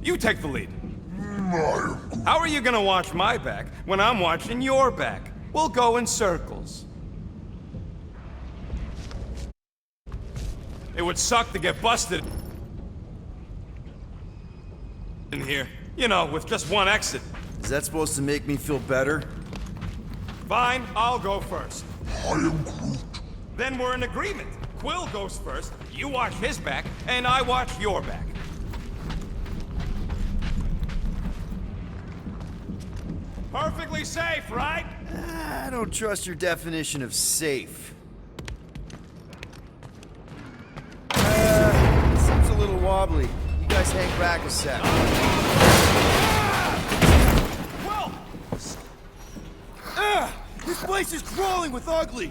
You take the lead. How are you gonna watch my back when I'm watching your back? We'll go in circles. It would suck to get busted in here. You know, with just one exit. Is that supposed to make me feel better? Fine, I'll go first. I am Groot. Then we're in agreement. Quill goes first, you watch his back, and I watch your back. Perfectly safe, right? I don't trust your definition of safe. Seems a little wobbly. You guys hang back a sec. Well, This place is crawling with ugly!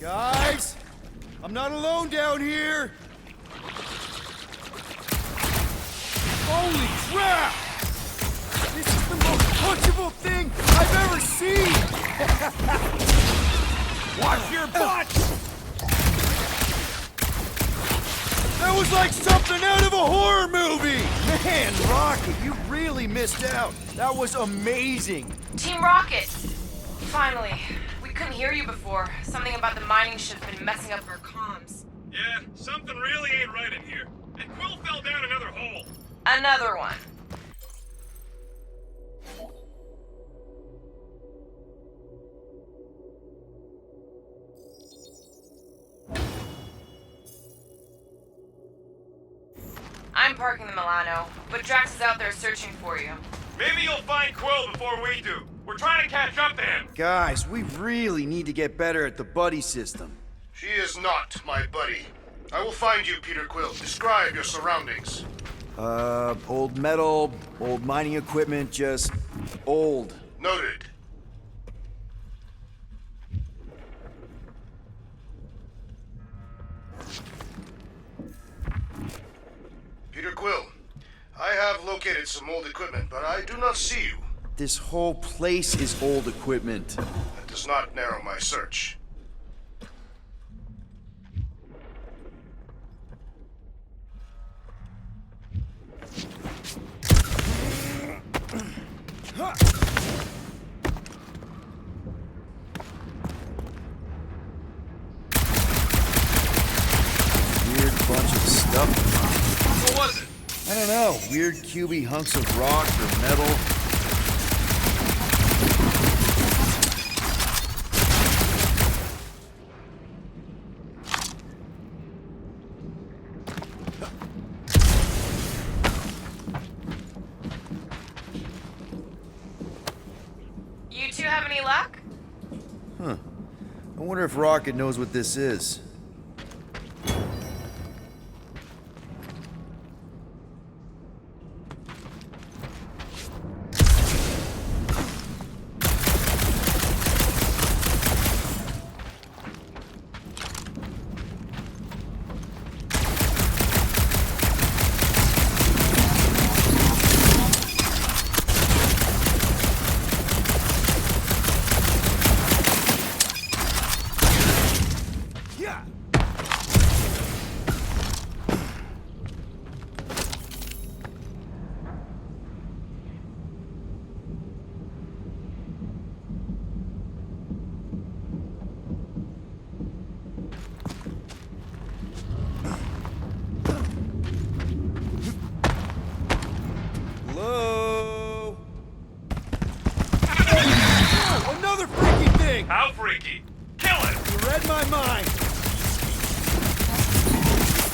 Guys! I'm not alone down here! Holy crap! This is the most punchable thing I've ever seen! watch your butt! That was like something out of a horror movie! Man, Rocket, you really missed out. That was amazing. Team Rocket! Finally. We couldn't hear you before. Something about the mining ship's been messing up our comms. Yeah, something really ain't right in here. And Quill fell down another hole. Another one. I'm parking the Milano, but Drax is out there searching for you. Maybe you'll find Quill before we do. We're trying to catch up to him. Guys, we really need to get better at the buddy system. She is not my buddy. I will find you, Peter Quill. Describe your surroundings. Old metal, old mining equipment, just old. Noted. Peter Quill, I have located some old equipment, but I do not see you. This whole place is old equipment. That does not narrow my search. Weird bunch of stuff. What was it? I don't know. Weird cubey hunks of rock or metal. You two have any luck? I wonder if Rocket knows what this is. Hello? Oh, another freaky thing! How freaky? Kill it! You read my mind.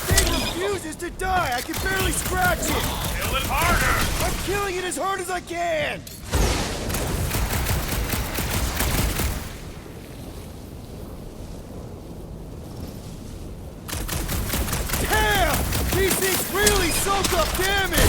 This thing refuses to die. I can barely scratch it. Kill it harder! I'm killing it as hard as I can. Damn! These things really soak up damage.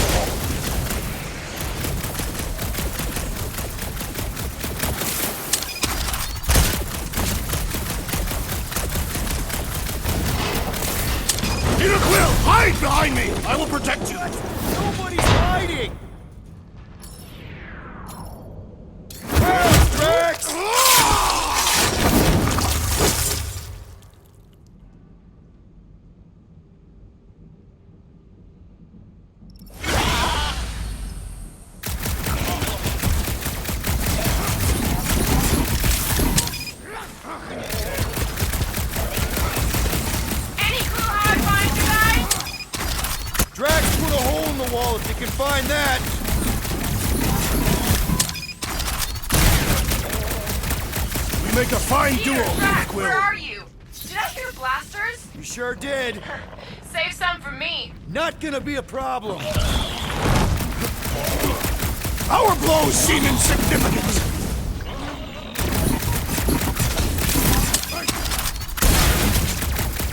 Peter Quill, hide behind me! I will protect you! Nobody's hiding. Help, Drax! wall if you can find that. We make a fine Peter, duo, Drax, Quill. where are you? Did I hear blasters? You sure did. Save some for me. Not gonna be a problem. Our blows seem insignificant.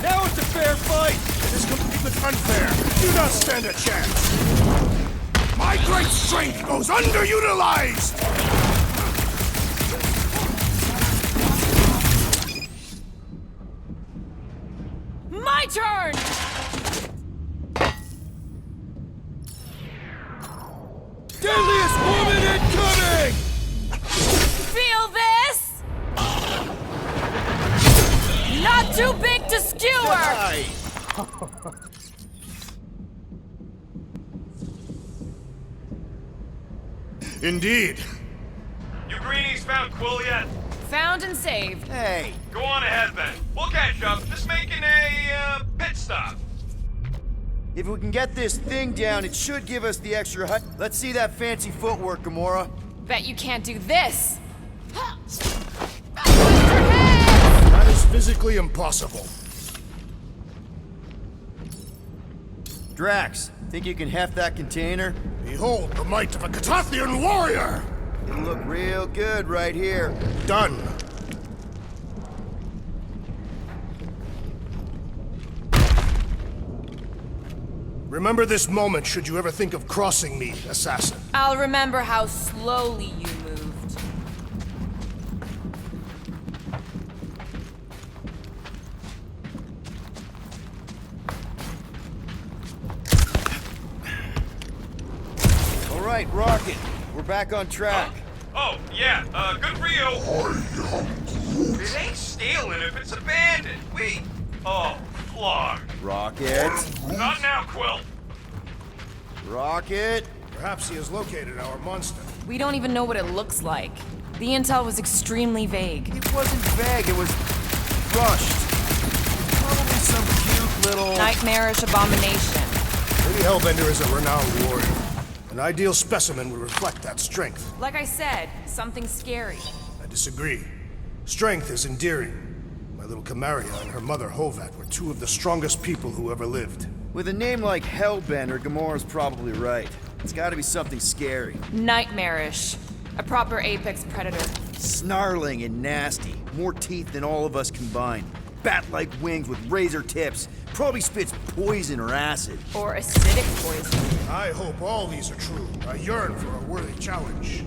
Now it's a fair fight. It is completely unfair. Do not stand a chance. My great strength goes underutilized. My turn! Deadliest woman incoming! Feel this? Not too big to skewer! Aye. Indeed. You greenies found Quill yet? Found and saved. Hey, Go on ahead then. We'll catch up. Just making a pit stop. if we can get this thing down, it should give us the extra hut. Let's see that fancy footwork, Gamora. Bet you can't do this. That is physically impossible. Drax, think you can heft that container? Behold the might of a Catathian warrior! It'll look real good right here. Done. Remember this moment should you ever think of crossing me, assassin. I'll remember how slowly you moved. All right, Rocket, we're back on track. Oh, yeah, good for you. It ain't stealing if it's abandoned. Oh, flog. Rocket, Not now, Quill. Rocket. Perhaps he has located our monster. We don't even know what it looks like. The intel was extremely vague. It wasn't vague, it was rushed. Probably some cute little... Nightmarish abomination. Lady Hellbender is a renowned warrior. An ideal specimen would reflect that strength. Like I said, something scary. I disagree. Strength is endearing. My little Camaria and her mother Hovat were two of the strongest people who ever lived. With a name like Hellbender, Gamora's probably right. It's gotta be something scary. Nightmarish. A proper apex predator. Snarling and nasty. More teeth than all of us combined. Bat-like wings with razor tips. Probably spits poison or acid. Or acidic poison. I hope all these are true. I yearn for a worthy challenge.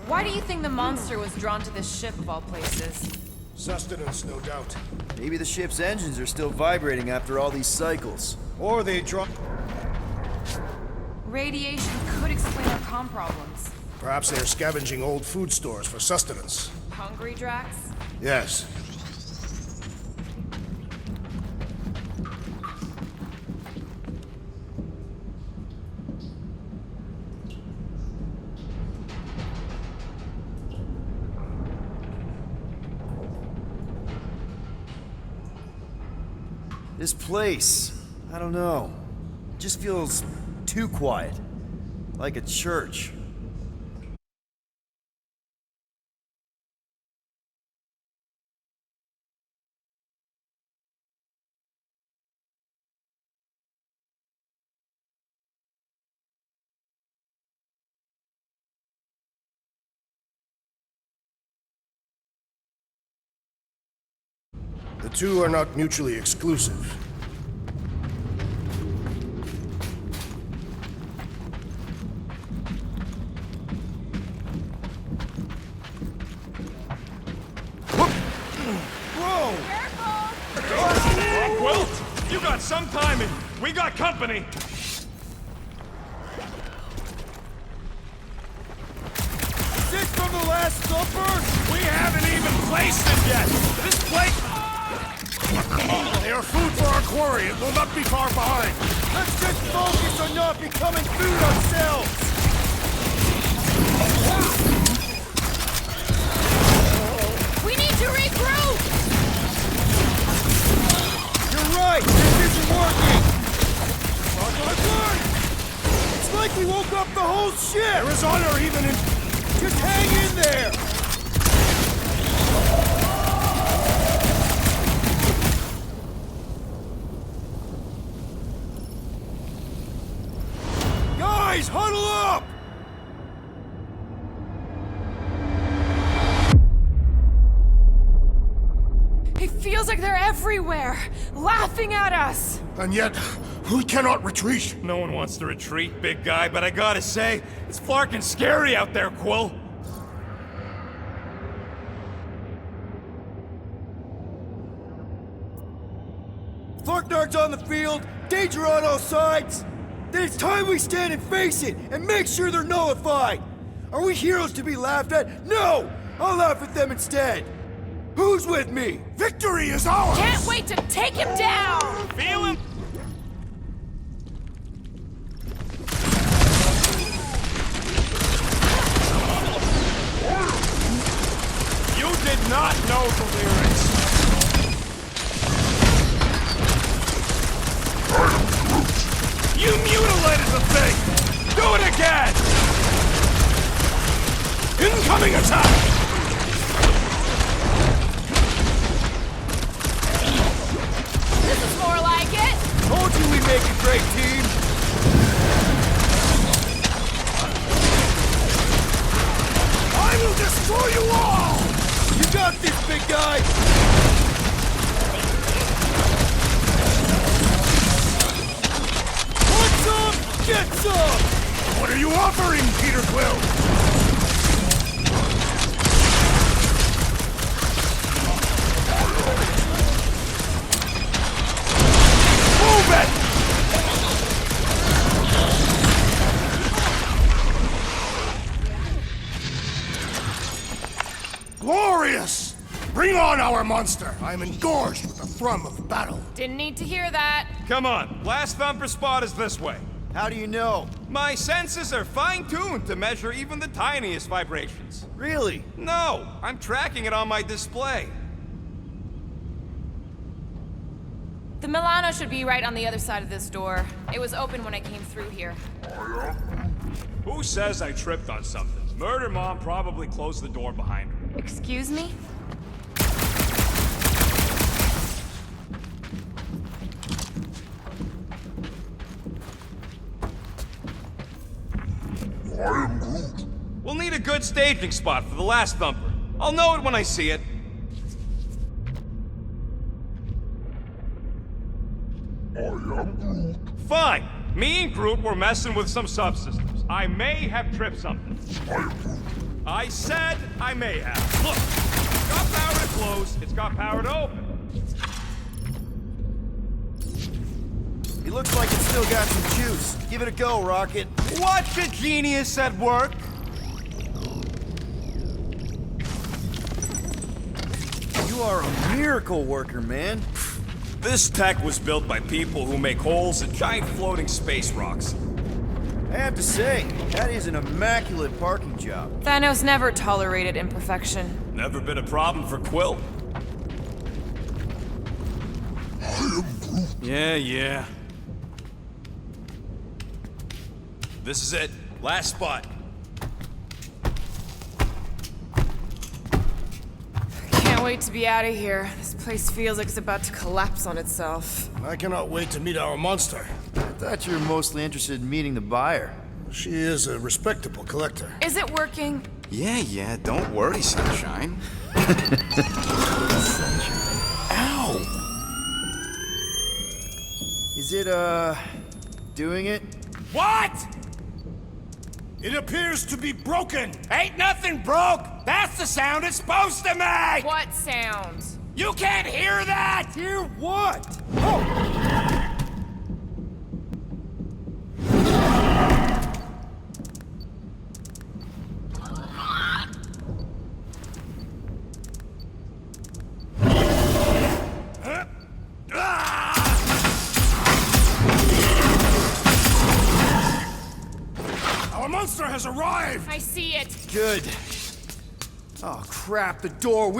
Why do you think the monster was drawn to this ship of all places? Sustenance, no doubt. Maybe the ship's engines are still vibrating after all these cycles. Or they draw... Radiation could explain our comm problems. Perhaps they are scavenging old food stores for sustenance. Hungry, Drax? Yes. This place, I don't know. It just feels too quiet. Like a church. The two are not mutually exclusive. Quill, you got some timing. We got company. Is this from the Last Supper? We haven't even placed them yet. This place... They are food for our quarry. It will not be far behind. Let's just focus on not becoming food ourselves! shit! There is honor even in... Just hang in there! Guys, huddle up! It feels like they're everywhere, laughing at us. And yet, we cannot retreat. No one wants to retreat, big guy, but I gotta say, it's flarkin' scary out there, Quill. Flarknard's on the field, danger on all sides. Then it's time we stand and face it, and make sure they're nullified. Are we heroes to be laughed at? No! I'll laugh at them instead. Who's with me? Victory is ours! Can't wait to take him down! Feel him? You did not know the lyrics. You mutilated the thing! Do it again! Incoming attack! This is more like it! Told you we make a great team. I will destroy you all! You got this, big guy! Want some? Get some! What are you offering, Peter Quill? Move it! Glorious! Bring on our monster! I am engorged with the thrum of battle. Didn't need to hear that. Come on, last thumper spot is this way. How do you know? My senses are fine-tuned to measure even the tiniest vibrations. Really? No, I'm tracking it on my display. The Milano should be right on the other side of this door. It was open when I came through here. Who says I tripped on something? Murder Mom probably closed the door behind her. Excuse me? We'll need a good staging spot for the last thumper. I'll know it when I see it. Fine. Me and Groot were messing with some subsystems. I may have tripped something. I said I may have. Look, it's got power to close, it's got power to open. It looks like it's still got some juice. Give it a go, Rocket. Watch a genius at work. You are a miracle worker, man. This tech was built by people who make holes in giant floating space rocks. I have to say, that is an immaculate parking job. Thanos never tolerated imperfection. Never been a problem for Quill. Yeah. This is it. Last spot. Can't wait to be out of here. This place feels like it's about to collapse on itself. I cannot wait to meet our monster. I thought you were mostly interested in meeting the buyer. She is a respectable collector. Is it working? Yeah, don't worry, Sunshine. Ow! Is it, doing it? What? It appears to be broken! Ain't nothing broke! That's the sound it's supposed to make! What sound? You can't hear that! Hear what? Oh! Our monster has arrived! I see it. Good. Oh, crap, the door,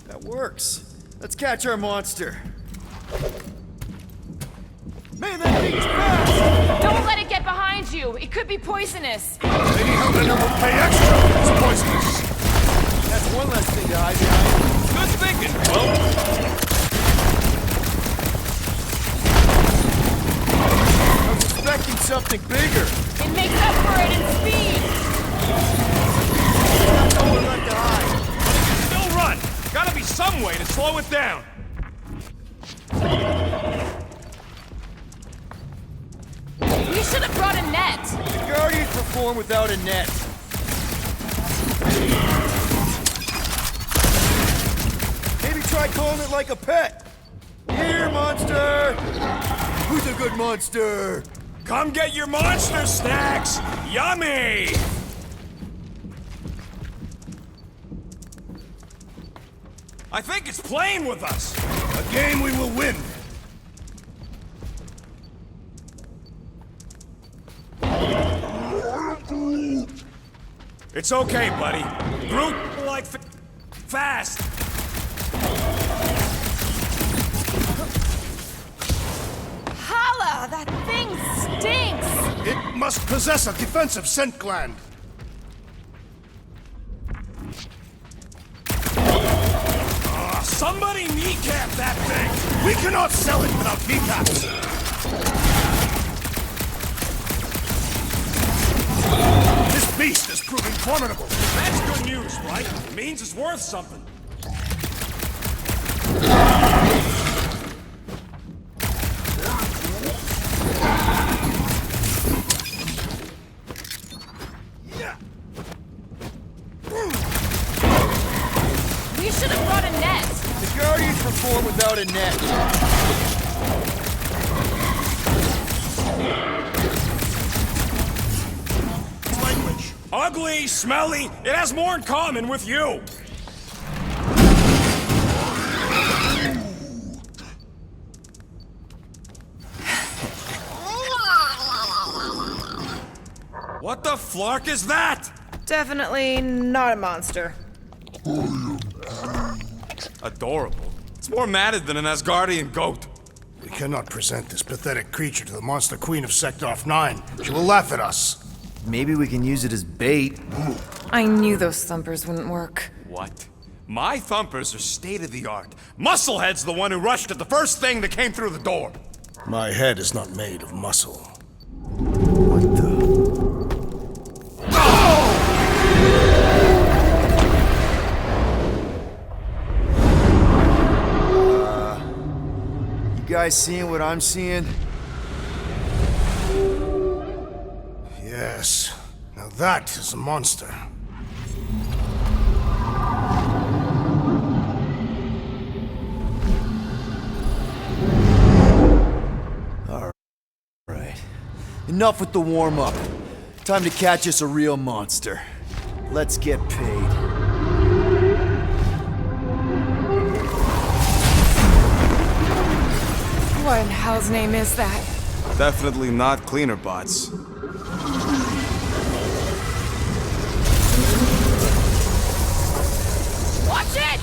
that works. Let's catch our monster. Man, that thing's fast! behind you. It could be poisonous. Lady Helena will pay extra if it's poisonous. That's one less thing to hide behind. Good thinking, Quill. I was expecting something bigger. It makes up for it in speed. There's nowhere left to hide. Still run. Gotta be some way to slow it down. We should have brought a net. The Guardians perform without a net. Maybe try calling it like a pet. Here, monster! Who's a good monster? Come get your monster snacks. Yummy. I think it's playing with us. A game we will win. It's okay, buddy. Groot, like fast. Holla! That thing stinks! It must possess a defensive scent gland. Somebody kneecap that thing. We cannot sell it without kneecaps. This beast is proving formidable. That's good news, right? It means it's worth something. We should have brought a net. The Guardians perform without a net. Language. Ugly, smelly, it has more in common with you. What the flark is that? Definitely not a monster. Adorable. It's more matted than an Asgardian goat. We cannot present this pathetic creature to the Monster Queen of Seknarf 9. She will laugh at us. Maybe we can use it as bait. I knew those thumpers wouldn't work. What? My thumpers are state-of-the-art. Musclehead's the one who rushed at the first thing that came through the door. My head is not made of muscle. What the? You guys seeing what I'm seeing? Yes. Now that is a monster. Right. Enough with the warm-up. Time to catch us a real monster. Let's get paid. What in hell's name is that? Definitely not cleaner bots. Watch it!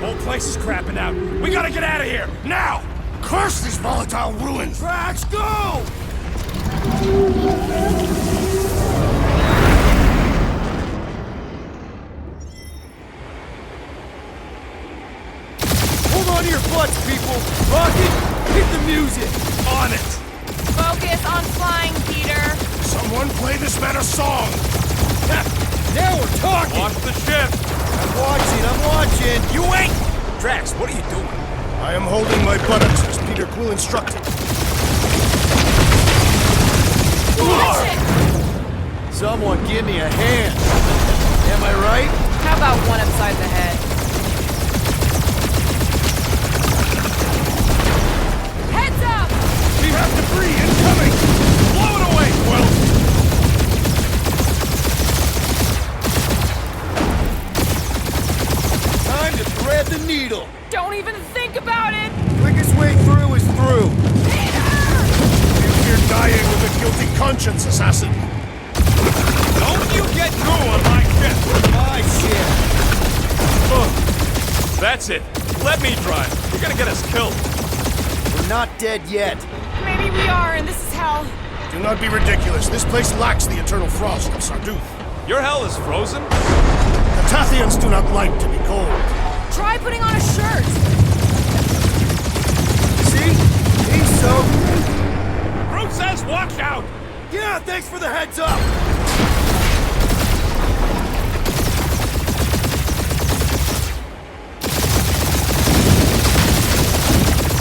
Whole place is crapping out. We gotta get out of here, now! Curse these volatile ruins! Drax, go! Hold on to your butts, people! Rocket, hit the music! On it! Focus on flying, Peter. Someone play this man a song! Now we're talking! Watch the ship! I'm watching! You ain't! Drax, what are you doing? I am holding my buttocks as Peter Quill instructed. Watch it! Someone give me a hand! Am I right? How about one upside the head? Heads up! We have debris incoming! Blow it away, Quill! Time to thread the needle! Don't even think about it! Quickest way through is through! You're dying with a guilty conscience, assassin! Don't you get through on my ship! My shit! That's it. Let me drive. You're gonna get us killed. We're not dead yet. Maybe we are, and this is hell. Do not be ridiculous. This place lacks the eternal frost of Sarduth. Your hell is frozen? The Tathians do not like to be cold. Try putting on a shirt. See? He's so... Groot says watch out! Yeah, thanks for the heads up!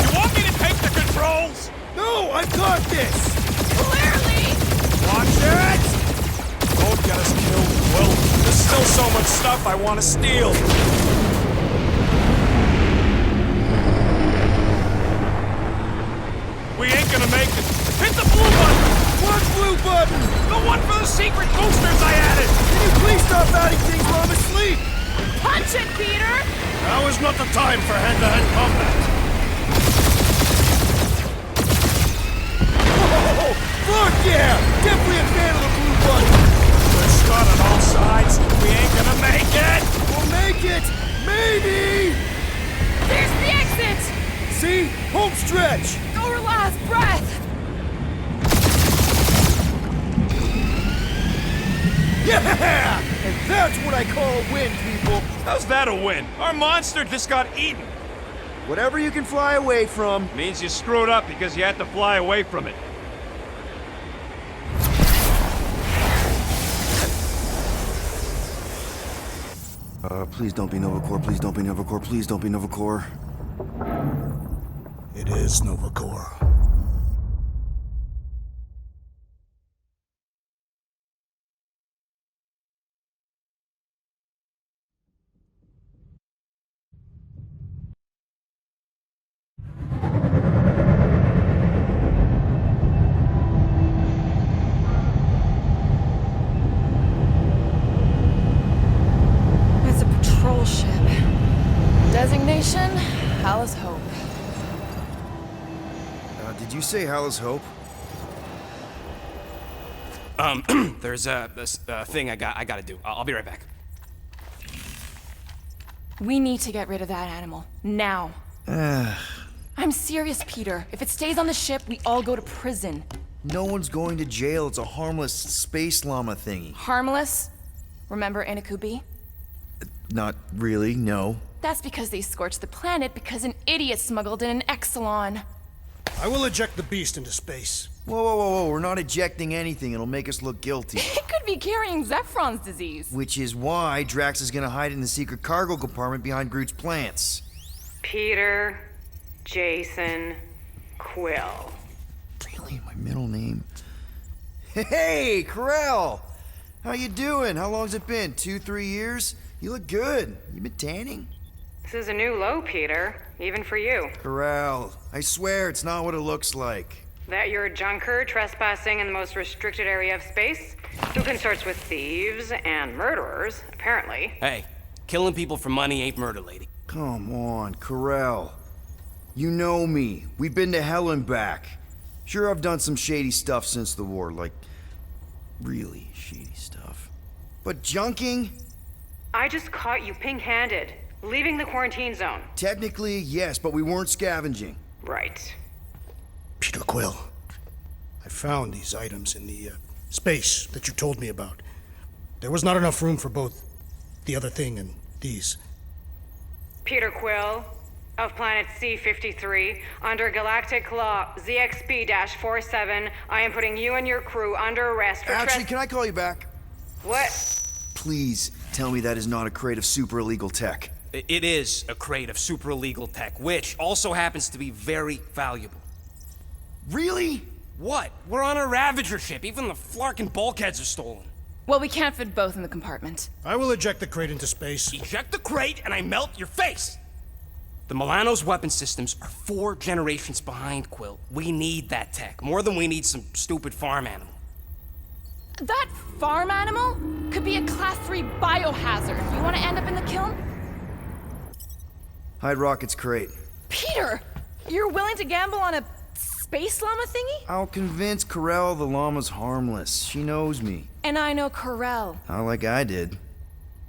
You want me to take the controls? No, I've got this! Clearly! Watch it! Don't get us killed, Will. There's still so much stuff I want to steal. We ain't gonna make it. Hit the blue button! What blue button? The one for the secret boosters I added! Can you please stop adding things while I'm asleep? Punch it, Peter! Now is not the time for hand-to-hand combat. Oh, fuck yeah! Definitely a fan of the blue button! We're shot on all sides. We ain't gonna make it! We'll make it! Maybe! There's the exit! See? Home stretch! Our last breath! Yeah! And that's what I call a win, people! How's that a win? Our monster just got eaten. Whatever you can fly away from. Means you screwed up because you had to fly away from it. Please don't be Novacore, please don't be Novacore, please don't be Novacore. It is Novacore. It's a patrol ship. Designation, Alice Hope. Did you say Hala's Hope? There's this thing I gotta do. I'll be right back. We need to get rid of that animal. Now. I'm serious, Peter. If it stays on the ship, we all go to prison. No one's going to jail. It's a harmless space llama thingy. Harmless? Remember Inakubi? Not really, no. That's because they scorched the planet because an idiot smuggled in an Exelon. I will eject the beast into space. Whoa, whoa, whoa, whoa. We're not ejecting anything. It'll make us look guilty. It could be carrying Zephron's disease. Which is why Drax is gonna hide in the secret cargo compartment behind Groot's plants. Peter, Jason, Quill. Really? My middle name? Hey, Corell! How you doing? How long's it been? 2-3 years? You look good. You been tanning? This is a new low, Peter, even for you. Corell, I swear it's not what it looks like. That you're a junker trespassing in the most restricted area of space, who consorts with thieves and murderers, apparently. Hey, killing people for money ain't murder, lady. Come on, Corell. You know me. We've been to hell and back. Sure, I've done some shady stuff since the war, like really shady stuff. But junking? I just caught you pink-handed, leaving the quarantine zone. Technically, yes, but we weren't scavenging. Right. Peter Quill, I found these items in the space that you told me about. There was not enough room for both the other thing and these. Peter Quill, of planet C-53, under Galactic Law ZXP-47, I am putting you and your crew under arrest for Actually, can I call you back? What? Please tell me that is not a crate of super illegal tech. It is a crate of super illegal tech, which also happens to be very valuable. Really? What? We're on a Ravager ship. Even the Flarkin bulkheads are stolen. Well, we can't fit both in the compartment. I will eject the crate into space. Eject the crate and I melt your face! The Milano's weapon systems are 4 generations behind, Quill. We need that tech, more than we need some stupid farm animal. That farm animal could be a Class 3 biohazard. You want to end up in the kiln? Hide Rocket's crate. Peter, you're willing to gamble on a space llama thingy? I'll convince Corell the llama's harmless. She knows me. And I know Corell. Not like I did.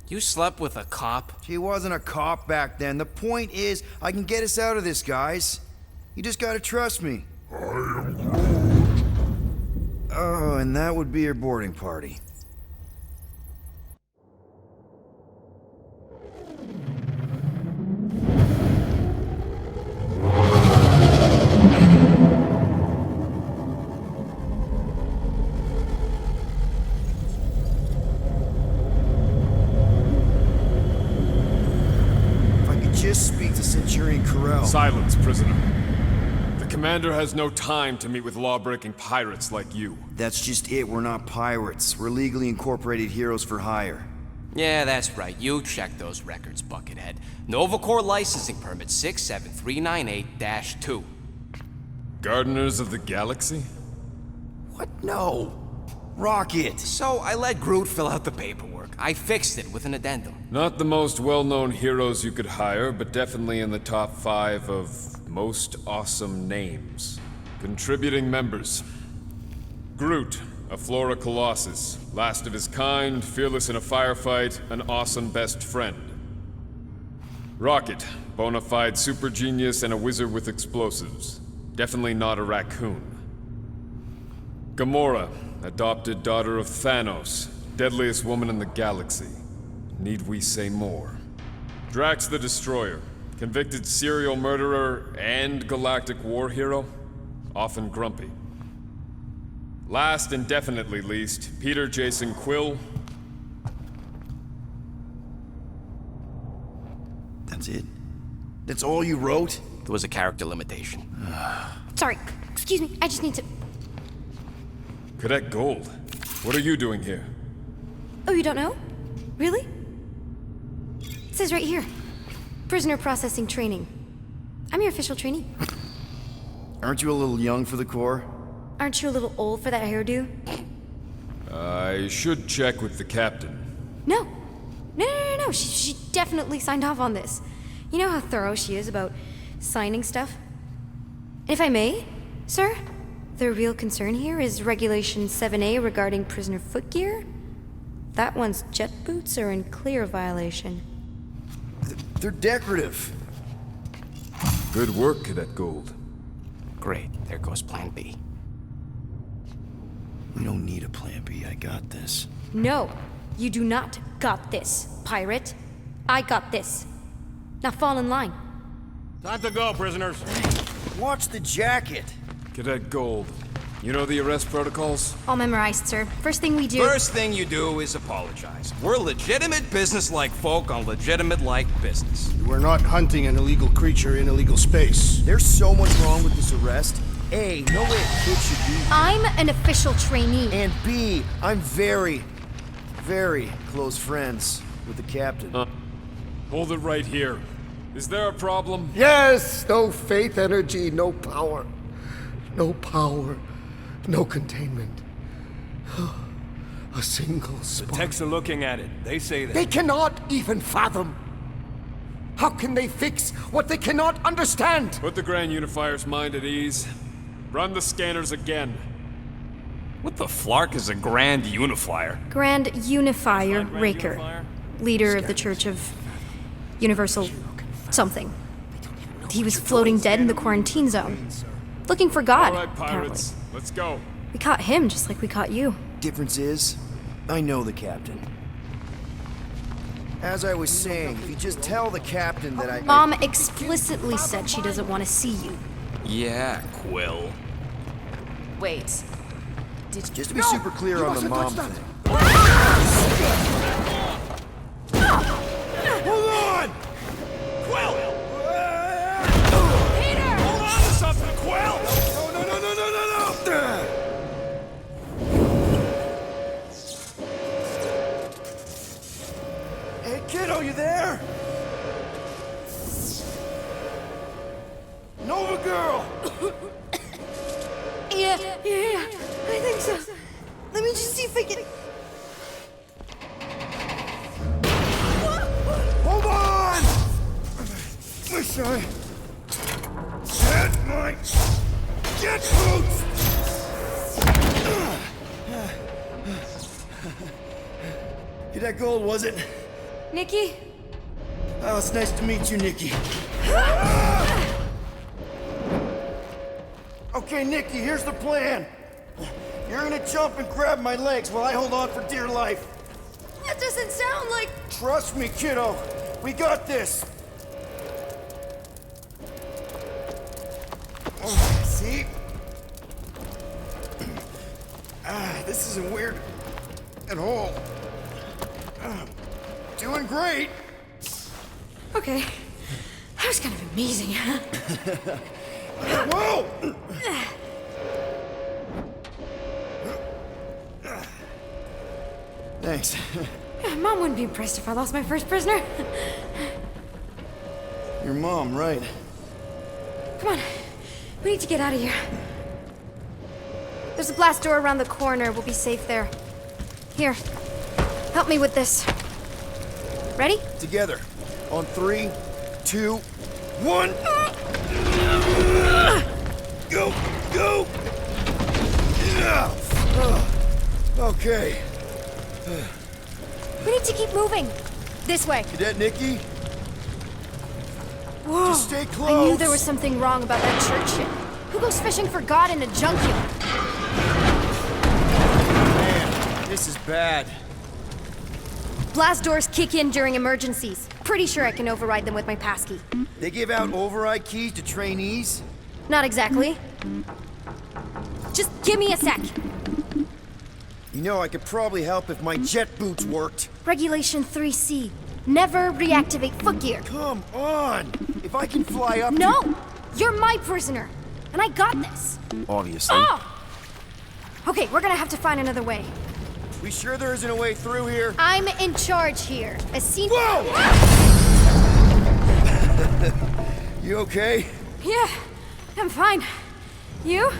You slept with a cop? She wasn't a cop back then. The point is, I can get us out of this, guys. You just gotta trust me. Oh, and that would be your boarding party. If I could just speak to Centurion Corell. Silence, prisoner. The commander has no time to meet with law-breaking pirates like you. That's just it. We're not pirates. We're legally incorporated heroes for hire. Yeah, that's right. You check those records, Buckethead. Novacore licensing permit 67398-2. Gardeners of the Galaxy? What? No. Rocket. So I let Groot fill out the paperwork. I fixed it with an addendum. Not the most well-known heroes you could hire, but definitely in the top 5 of most awesome names. Contributing members. Groot, a Flora Colossus, last of his kind, fearless in a firefight, an awesome best friend. Rocket, bona fide super genius and a wizard with explosives. Definitely not a raccoon. Gamora, adopted daughter of Thanos, deadliest woman in the galaxy. Need we say more? Drax the Destroyer, convicted serial murderer and galactic war hero, often grumpy. Last and definitely least, Peter Jason Quill. That's it? That's all you wrote? There was a character limitation. Sorry, excuse me, I just need to... Cadet Gold, what are you doing here? Oh, you don't know? Really? It says right here. Prisoner processing training. I'm your official trainee. Aren't you a little young for the Corps? Aren't you a little old for that hairdo? I should check with the captain. No. No. She definitely signed off on this. You know how thorough she is about signing stuff? If I may, sir, the real concern here is Regulation 7A regarding prisoner footgear. That one's jet boots are in clear violation. They're decorative. Good work, Cadet Gold. Great, there goes Plan B. We don't need a plan B. I got this. No, you do not got this, pirate. I got this. Now fall in line. Time to go, prisoners. Watch the jacket. Cadet Gold, you know the arrest protocols? All memorized, sir. First thing we do... First thing you do is apologize. We're legitimate business-like folk on legitimate-like business. We're not hunting an illegal creature in illegal space. There's so much wrong with this arrest. A, no way a kid should be here. I'm an official trainee. And B, I'm very, very close friends with the captain. Hold it right here. Is there a problem? Yes! No faith energy, no power. No power, no containment. A single spark. Techs are looking at it. They say that. They cannot even fathom. How can they fix what they cannot understand? Put the Grand Unifier's mind at ease. Run the scanners again. What the flark is a Grand Unifier? Grand Unifier Raker. Leader of the Church of Universal something. He was floating dead in the quarantine zone. Looking for God, All right, pirates, apparently. let's go. We caught him just like we caught you. Difference is, I know the captain. As I was saying, if you just tell the captain that I... Mom explicitly said she doesn't want to see you. Yeah, Quill. Wait. Did you... Just to be super clear on the mom thing. Hold on! Quill! Peter! Hold on to something, Quill! No! Hey, kiddo, you there? Nova girl! Yeah, I think so. Let me just see if I can... Hold on! Wish I had my jet boots! Cadet Gold, was it? Nikki? Oh, it's nice to meet you, Nikki. Okay, Okay, Nikki, here's the plan. You're gonna jump and grab my legs while I hold on for dear life. That doesn't sound like... Trust me, kiddo. We got this. See? This isn't weird at all. Doing great. Okay. That was kind of amazing. Whoa! Thanks. Mom wouldn't be impressed if I lost my first prisoner. Your mom, right? Come on. We need to get out of here. There's a blast door around the corner. We'll be safe there. Here. Help me with this. Ready? Together. On 3, 2, 1. Go! Go! Okay. We need to keep moving. This way. Cadet Nikki? Whoa. Just stay close. I knew there was something wrong about that church shit. Who goes fishing for God in a junkyard? Man, this is bad. Blast doors kick in during emergencies. Pretty sure I can override them with my passkey. They give out override keys to trainees? Not exactly. Just give me a sec. You know, I could probably help if my jet boots worked. Regulation 3C. Never reactivate footgear. Come on! If I can fly up No! You're my prisoner. And I got this. Obviously. Oh! Okay, we're gonna have to find another way. We sure there isn't a way through here? I'm in charge here. As seen. Whoa! You okay? Yeah, I'm fine. You?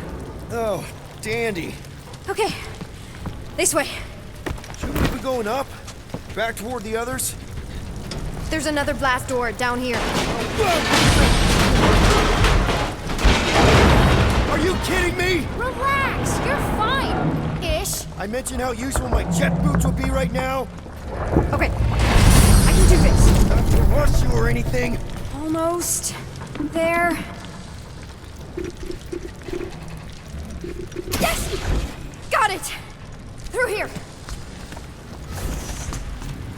Oh, dandy. Okay. This way. Should we be going up? Back toward the others? There's another blast door down here. Are you kidding me? Relax, you're fine. Ish. I mentioned how useful my jet boots will be right now. Okay. I can do this. Not to rush you or anything. Almost. There. Yes! Got it! Through here.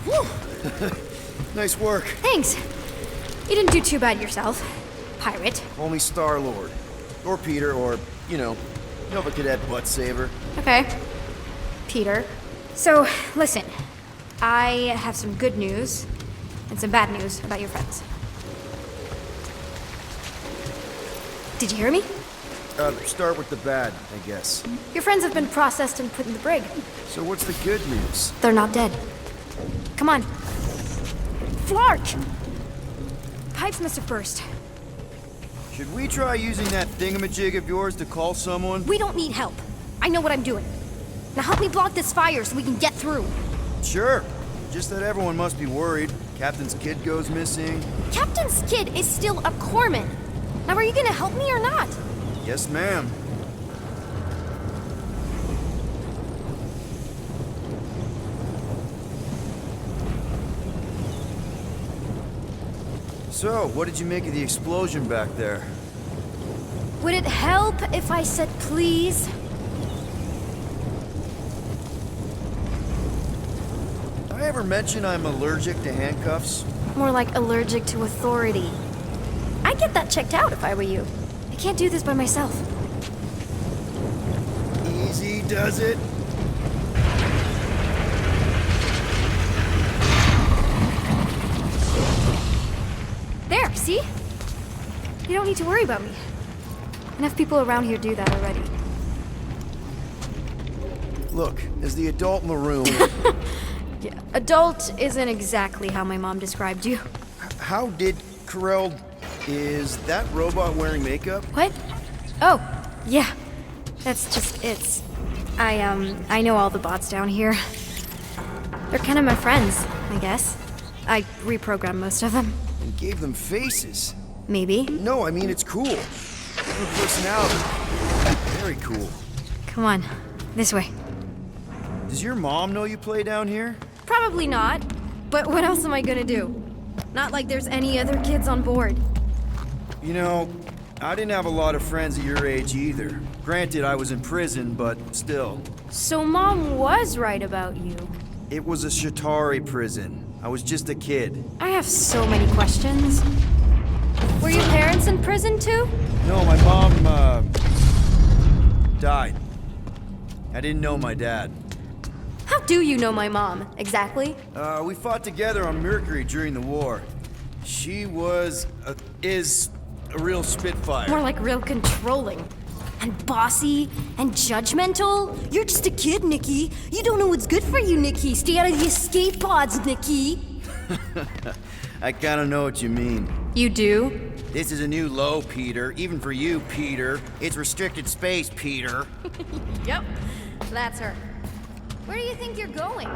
Whew. Nice work. Thanks. You didn't do too bad yourself, pirate. Only Star-Lord. Or Peter, or, you know, Nova Cadet Butt Saver. Okay. Peter. So, listen. I have some good news and some bad news about your friends. Did you hear me? Start with the bad, I guess. Your friends have been processed and put in the brig. So what's the good news? They're not dead. Come on. Flark! Pipes must have burst. Should we try using that thingamajig of yours to call someone? We don't need help. I know what I'm doing. Now help me block this fire so we can get through. Sure. Just that everyone must be worried. Captain's kid goes missing. Captain's kid is still a corpsman. Now are you gonna help me or not? Yes, ma'am. So, what did you make of the explosion back there? Would it help if I said please? Did I ever mention I'm allergic to handcuffs? More like allergic to authority. I'd get that checked out if I were you. I can't do this by myself. Easy does it. There, see? You don't need to worry about me. Enough people around here do that already. Look, as the adult in the room... Yeah, adult isn't exactly how my mom described you. How did Corell... Is that robot wearing makeup? What? Oh, yeah. That's just it. I know all the bots down here. They're kind of my friends, I guess. I reprogrammed most of them. And gave them faces. Maybe. No, I mean, it's cool. Their personality. Very cool. Come on, this way. Does your mom know you play down here? Probably not. But what else am I gonna do? Not like there's any other kids on board. You know, I didn't have a lot of friends at your age either. Granted, I was in prison, but still. So Mom was right about you. It was a Shatari prison. I was just a kid. I have so many questions. Were your parents in prison too? No, my mom, died. I didn't know my dad. How do you know my mom, exactly? We fought together on Mercury during the war. She is a real spitfire. More like real controlling. And bossy and judgmental. You're just a kid, Nikki. You don't know what's good for you, Nikki. Stay out of the escape pods, Nikki. I kinda know what you mean. You do? This is a new low, Peter. Even for you, Peter. It's restricted space, Peter. Yep. That's her. Where do you think you're going?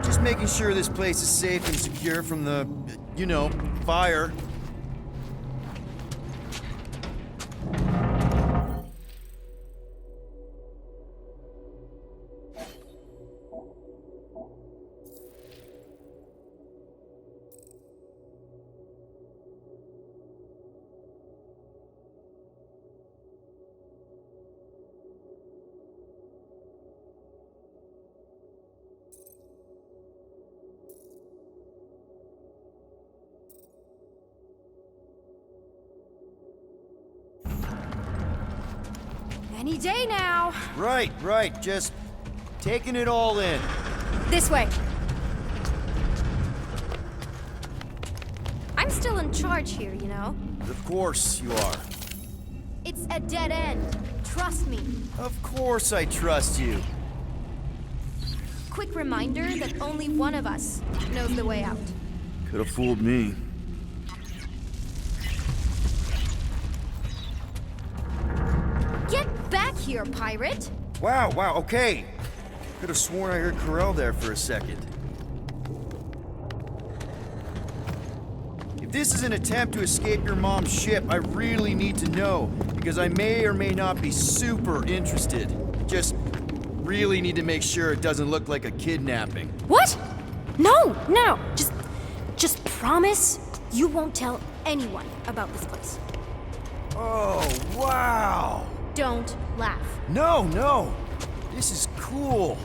Just making sure this place is safe and secure from the, fire. Any day now. Right. Just taking it all in. This way. I'm still in charge here, you know? Of course you are. It's a dead end. Trust me. Of course I trust you. Quick reminder that only one of us knows the way out. Could have fooled me. Get back here, pirate! Wow, okay. Could have sworn I heard Corell there for a second. If this is an attempt to escape your mom's ship, I really need to know, because I may or may not be super interested. Just really need to make sure it doesn't look like a kidnapping. What? No. Just promise you won't tell anyone about this place. Oh, wow! Don't laugh. No. This is cool.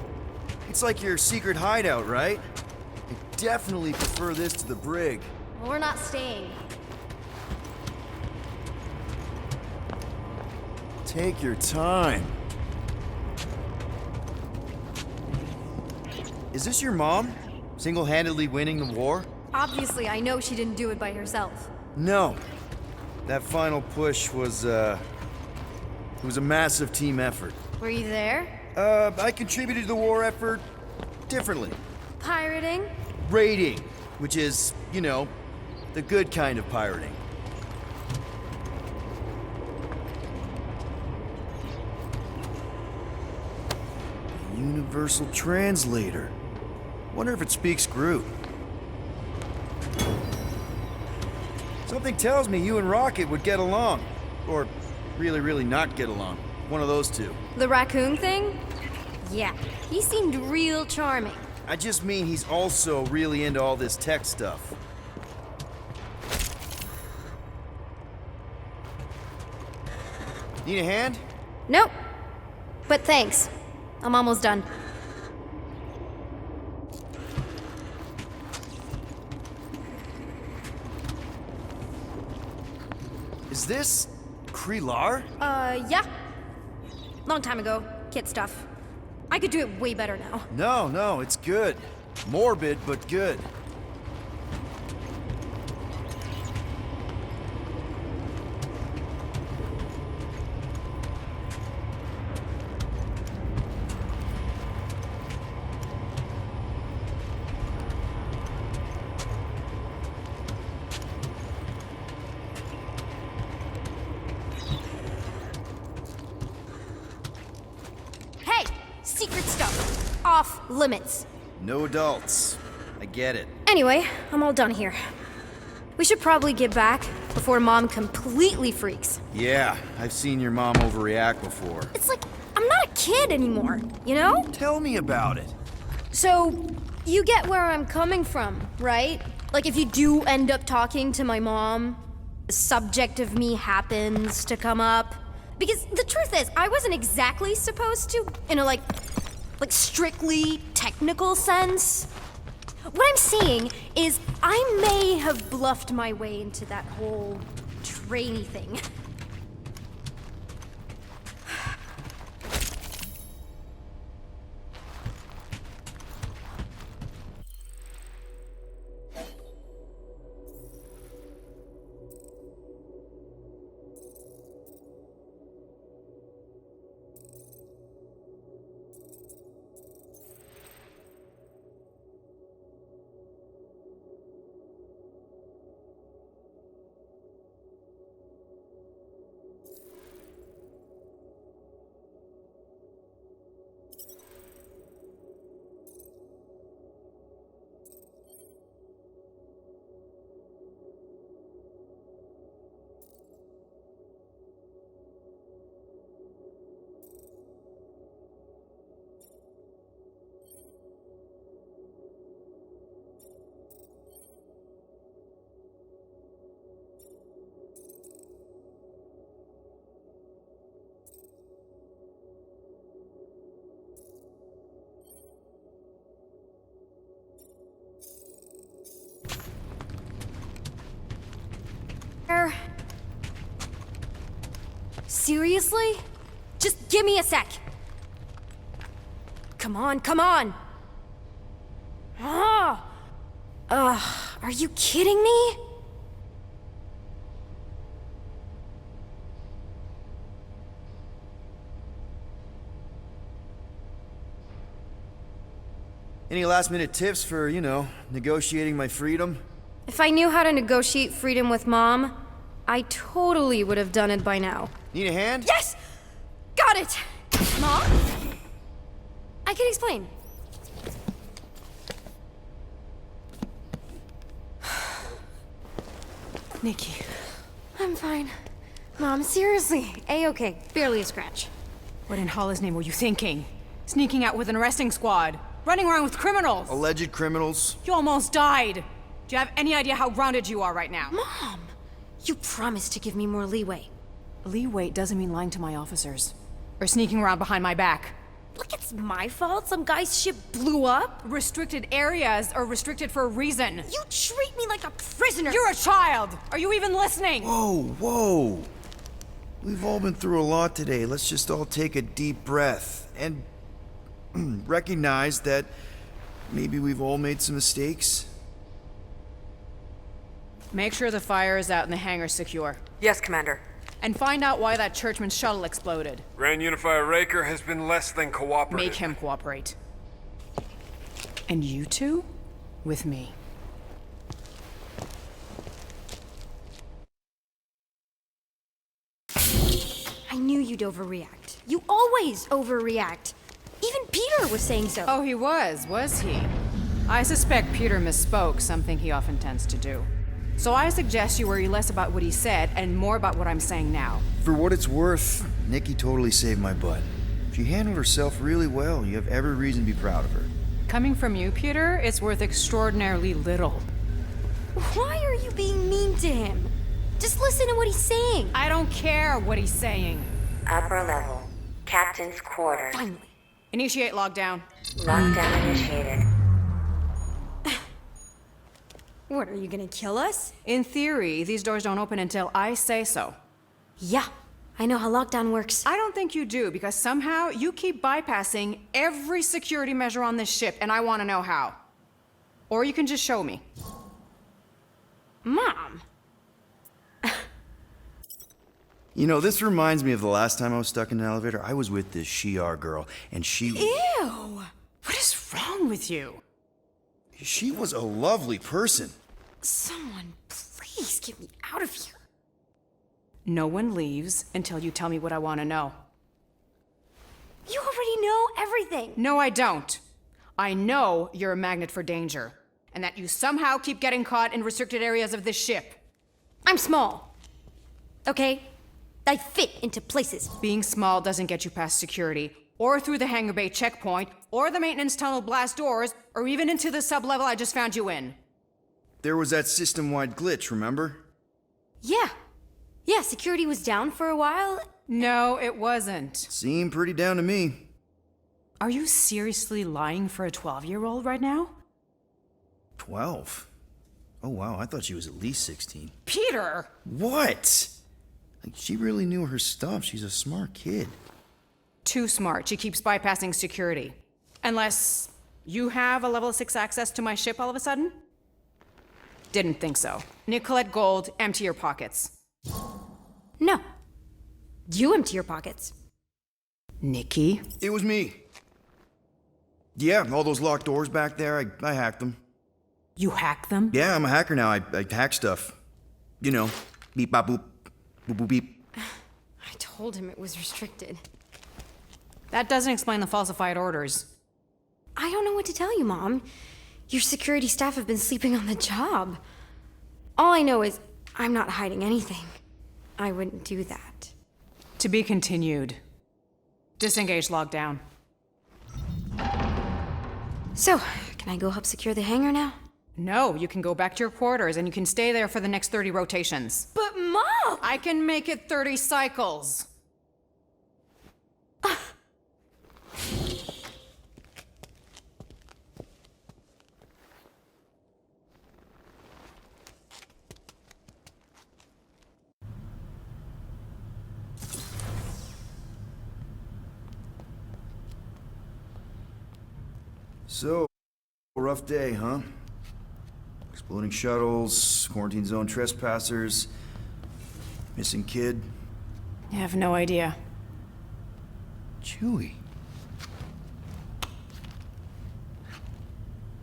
It's like your secret hideout, right? I definitely prefer this to the brig. We're not staying. Take your time. Is this your mom? Single-handedly winning the war? Obviously, I know she didn't do it by herself. No. That final push was, it was a massive team effort. Were you there? I contributed to the war effort differently. Pirating? Raiding, which is, the good kind of pirating. The Universal Translator. Wonder if it speaks Groot. Something tells me you and Rocket would get along. Or really not get along. One of those two. The raccoon thing? Yeah, he seemed real charming. I just mean he's also really into all this tech stuff. Need a hand? Nope. But thanks. I'm almost done. Is this Krelar? Yeah. Long time ago. Kid stuff. I could do it way better now. No, it's good. Morbid, but good. Secret stuff. Off limits. No adults. I get it. Anyway, I'm all done here. We should probably get back before Mom completely freaks. Yeah, I've seen your mom overreact before. It's like, I'm not a kid anymore, you know? Tell me about it. So, you get where I'm coming from, right? Like if you do end up talking to my mom, subject of me happens to come up. Because the truth is, I wasn't exactly supposed to, in a like strictly technical sense. What I'm saying is, I may have bluffed my way into that whole trainee thing. Seriously? Just give me a sec. Come on, come on. Are you kidding me? Any last minute tips for, negotiating my freedom? If I knew how to negotiate freedom with Mom, I totally would have done it by now. Need a hand? Yes! Got it! Mom? I can explain. Nikki. I'm fine. Mom, seriously. A-okay. Barely a scratch. What in Hollis' name were you thinking? Sneaking out with an arresting squad? Running around with criminals? Alleged criminals? You almost died! Do you have any idea how grounded you are right now? Mom! You promised to give me more leeway. Leeway doesn't mean lying to my officers. Or sneaking around behind my back. Look, it's my fault some guy's ship blew up. Restricted areas are restricted for a reason. You treat me like a prisoner! You're a child! Are you even listening? Whoa. We've all been through a lot today. Let's just all take a deep breath and recognize that maybe we've all made some mistakes. Make sure the fire is out and the hangar's secure. Yes, Commander. And find out why that churchman's shuttle exploded. Grand Unifier Raker has been less than cooperative. Make him cooperate. And you two? With me. I knew you'd overreact. You always overreact. Even Peter was saying so. Oh, he was he? I suspect Peter misspoke, something he often tends to do. So I suggest you worry less about what he said and more about what I'm saying now. For what it's worth, Nikki totally saved my butt. She handled herself really well. You have every reason to be proud of her. Coming from you, Peter, it's worth extraordinarily little. Why are you being mean to him? Just listen to what he's saying. I don't care what he's saying. Upper level. Captain's quarters. Finally. Initiate lockdown. Lockdown initiated. What, are you gonna kill us? In theory, these doors don't open until I say so. Yeah, I know how lockdown works. I don't think you do, because somehow you keep bypassing every security measure on this ship, and I want to know how. Or you can just show me. Mom! This reminds me of the last time I was stuck in an elevator. I was with this Shi'ar girl, and she... Ew! What is wrong with you? She was a lovely person. Someone, please get me out of here. No one leaves until you tell me what I want to know. You already know everything. No, I don't. I know you're a magnet for danger, and that you somehow keep getting caught in restricted areas of this ship. I'm small. Okay? I fit into places. Being small doesn't get you past security, or through the hangar bay checkpoint, or the maintenance tunnel blast doors, or even into the sub-level I just found you in. There was that system-wide glitch, remember? Yeah. Yeah, security was down for a while. No, it wasn't. Seemed pretty down to me. Are you seriously lying for a 12-year-old right now? 12? Oh wow, I thought she was at least 16. Peter! What? Like, she really knew her stuff. She's a smart kid. Too smart. She keeps bypassing security. Unless you have a level 6 access to my ship all of a sudden? Didn't think so. Nicolette Gold, empty your pockets. No. You empty your pockets. Nikki? It was me. Yeah, all those locked doors back there, I hacked them. You hack them? Yeah, I'm a hacker now. I hack stuff. You know, beep, bop, boop, boop, boop, beep. I told him it was restricted. That doesn't explain the falsified orders. I don't know what to tell you, Mom. Your security staff have been sleeping on the job. All I know is I'm not hiding anything. I wouldn't do that. To be continued. Disengage lockdown. So, can I go help secure the hangar now? No, you can go back to your quarters and you can stay there for the next 30 rotations. But Mom! I can make it 30 cycles. So, rough day, huh? Exploding shuttles, quarantine zone trespassers, missing kid. I have no idea. Chewie.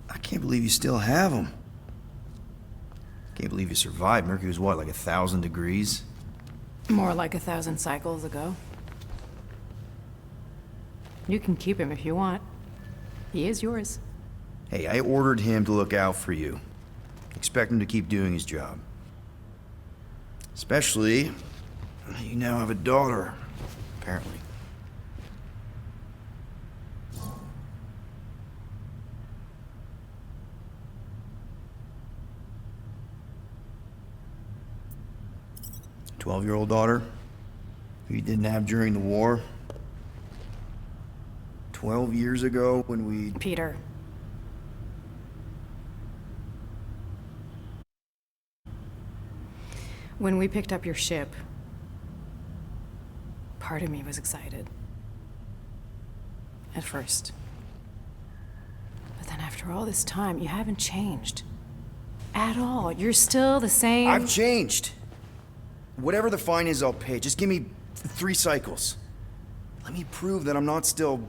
I can't believe you still have him. Can't believe you survived. Mercury was what, like 1,000 degrees? More like 1,000 cycles ago. You can keep him if you want. He is yours. Hey, I ordered him to look out for you. Expect him to keep doing his job. Especially, you now have a daughter, apparently. A 12-year-old daughter who you didn't have during the war. 12 years ago when we... Peter. When we picked up your ship, part of me was excited. At first. But then after all this time, you haven't changed. At all. You're still the same... I've changed. Whatever the fine is, I'll pay. Just give me 3 cycles. Let me prove that I'm not still...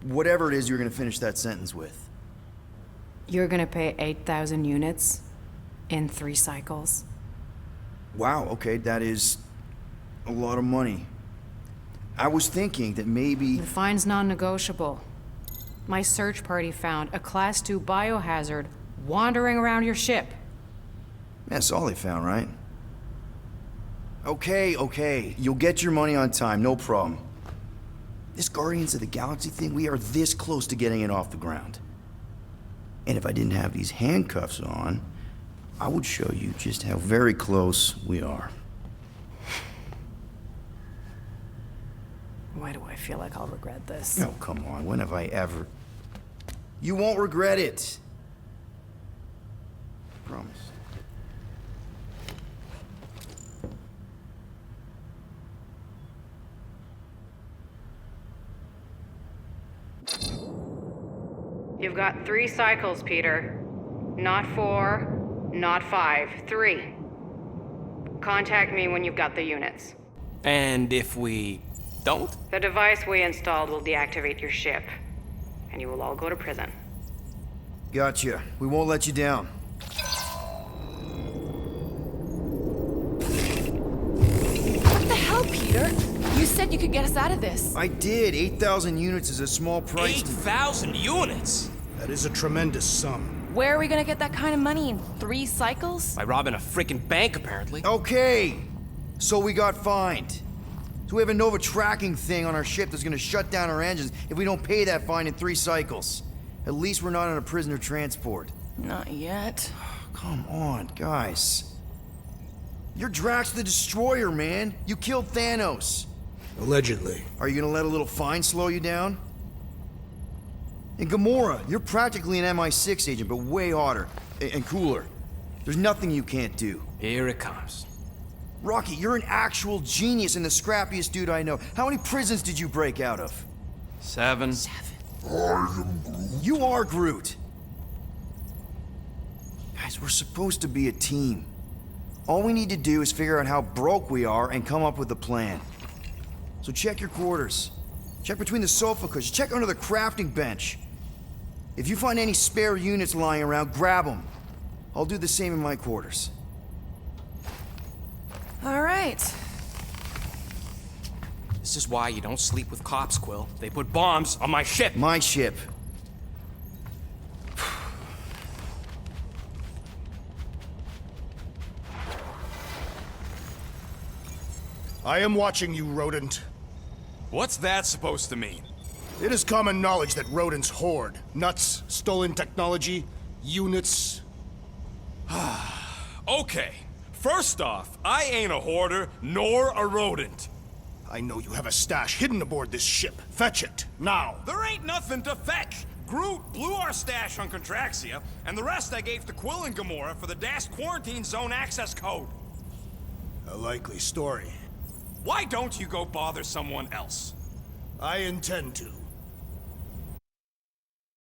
whatever it is you're gonna finish that sentence with. You're gonna pay 8,000 units in 3 cycles? Wow, okay, that is a lot of money. I was thinking that maybe... The fine's non-negotiable. My search party found a Class 2 biohazard wandering around your ship. That's all they found, right? Okay. You'll get your money on time, no problem. This Guardians of the Galaxy thing, we are this close to getting it off the ground. And if I didn't have these handcuffs on, I would show you just how very close we are. Why do I feel like I'll regret this? Oh, come on, when have I ever... You won't regret it. Promise. You've got 3 cycles, Peter. Not 4, not 5, 3. Contact me when you've got the units. And if we don't? The device we installed will deactivate your ship, and you will all go to prison. Gotcha. We won't let you down. What the hell, Peter? You said you could get us out of this. I did. 8,000 units is a small price. 8,000 units? That is a tremendous sum. Where are we gonna get that kind of money in 3 cycles? By robbing a freaking bank, apparently. Okay. So we got fined. So we have a Nova tracking thing on our ship that's gonna shut down our engines if we don't pay that fine in 3 cycles. At least we're not on a prisoner transport. Not yet. Come on, guys. You're Drax the Destroyer, man. You killed Thanos. Allegedly. Are you gonna let a little fine slow you down? And Gamora, you're practically an MI6 agent, but way hotter and cooler. There's nothing you can't do. Here it comes. Rocky, you're an actual genius and the scrappiest dude I know. How many prisons did you break out of? 7. You are Groot. Guys, we're supposed to be a team. All we need to do is figure out how broke we are and come up with a plan. So check your quarters. Check between the sofa cushions. Check under the crafting bench. If you find any spare units lying around, grab them. I'll do the same in my quarters. All right. This is why you don't sleep with cops, Quill. They put bombs on my ship. My ship. I am watching you, rodent. What's that supposed to mean? It is common knowledge that rodents hoard nuts, stolen technology, units. Okay. First off, I ain't a hoarder nor a rodent. I know you have a stash hidden aboard this ship. Fetch it, now. There ain't nothing to fetch. Groot blew our stash on Contraxia, and the rest I gave to Quill and Gamora for the DAS quarantine zone access code. A likely story. Why don't you go bother someone else? I intend to.